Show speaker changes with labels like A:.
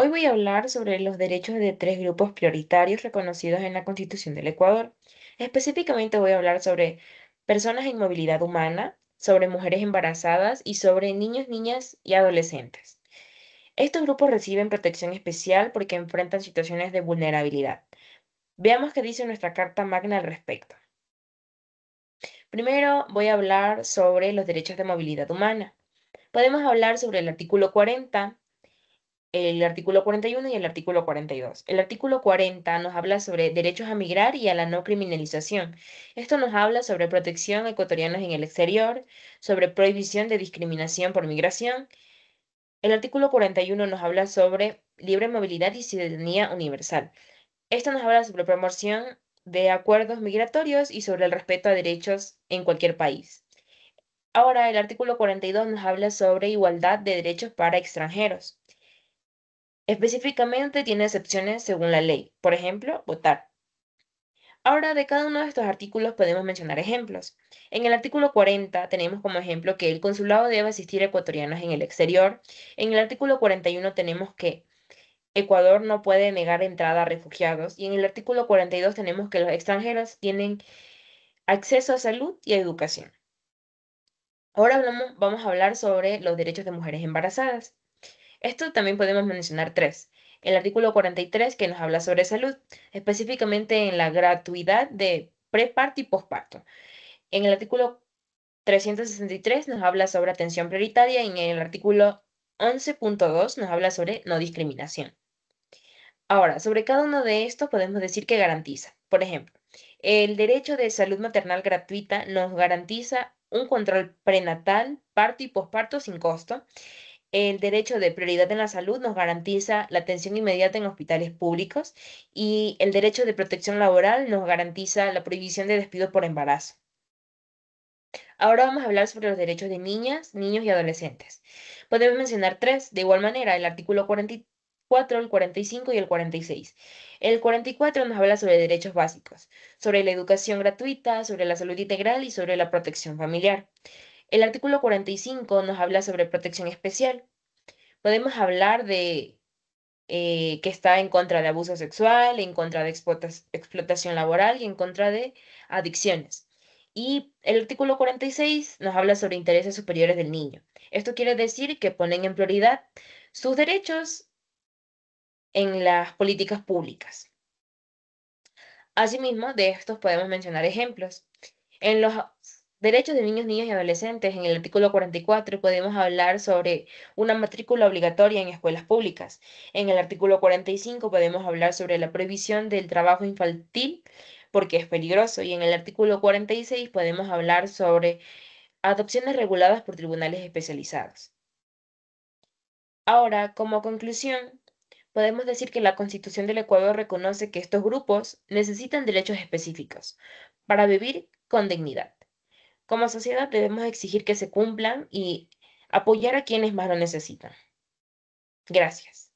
A: Hoy voy a hablar sobre los derechos de tres grupos prioritarios reconocidos en la Constitución del Ecuador. Específicamente voy a hablar sobre personas en movilidad humana, sobre mujeres embarazadas y sobre niños, niñas y adolescentes. Estos grupos reciben protección especial porque enfrentan situaciones de vulnerabilidad. Veamos qué dice nuestra Carta Magna al respecto. Primero voy a hablar sobre los derechos de movilidad humana. Podemos hablar sobre el artículo 40, el artículo 41 y el artículo 42. El artículo 40 nos habla sobre derechos a migrar y a la no criminalización. Esto nos habla sobre protección a ecuatorianos en el exterior, sobre prohibición de discriminación por migración. El artículo 41 nos habla sobre libre movilidad y ciudadanía universal. Esto nos habla sobre promoción de acuerdos migratorios y sobre el respeto a derechos en cualquier país. Ahora, el artículo 42 nos habla sobre igualdad de derechos para extranjeros. Específicamente tiene excepciones según la ley, por ejemplo, votar. Ahora, de cada uno de estos artículos podemos mencionar ejemplos. En el artículo 40 tenemos como ejemplo que el consulado debe asistir a ecuatorianos en el exterior. En el artículo 41 tenemos que Ecuador no puede negar entrada a refugiados. Y en el artículo 42 tenemos que los extranjeros tienen acceso a salud y a educación. Ahora vamos a hablar sobre los derechos de mujeres embarazadas. Esto también podemos mencionar tres. El artículo 43 que nos habla sobre salud, específicamente en la gratuidad de preparto y posparto. En el artículo 363 nos habla sobre atención prioritaria y en el artículo 11.2 nos habla sobre no discriminación. Ahora, sobre cada uno de estos podemos decir que garantiza. Por ejemplo, el derecho de salud maternal gratuita nos garantiza un control prenatal, parto y posparto sin costo. El derecho de prioridad en la salud nos garantiza la atención inmediata en hospitales públicos y el derecho de protección laboral nos garantiza la prohibición de despido por embarazo. Ahora vamos a hablar sobre los derechos de niñas, niños y adolescentes. Podemos mencionar tres, de igual manera, el artículo 44, el 45 y el 46. El 44 nos habla sobre derechos básicos, sobre la educación gratuita, sobre la salud integral y sobre la protección familiar. El artículo 45 nos habla sobre protección especial. Podemos hablar de que está en contra de abuso sexual, en contra de explotación laboral y en contra de adicciones. Y el artículo 46 nos habla sobre intereses superiores del niño. Esto quiere decir que ponen en prioridad sus derechos en las políticas públicas. Asimismo, de estos podemos mencionar ejemplos. En los derechos de niños, niñas y adolescentes, en el artículo 44 podemos hablar sobre una matrícula obligatoria en escuelas públicas. En el artículo 45 podemos hablar sobre la prohibición del trabajo infantil porque es peligroso. Y en el artículo 46 podemos hablar sobre adopciones reguladas por tribunales especializados. Ahora, como conclusión, podemos decir que la Constitución del Ecuador reconoce que estos grupos necesitan derechos específicos para vivir con dignidad. Como sociedad debemos exigir que se cumplan y apoyar a quienes más lo necesitan. Gracias.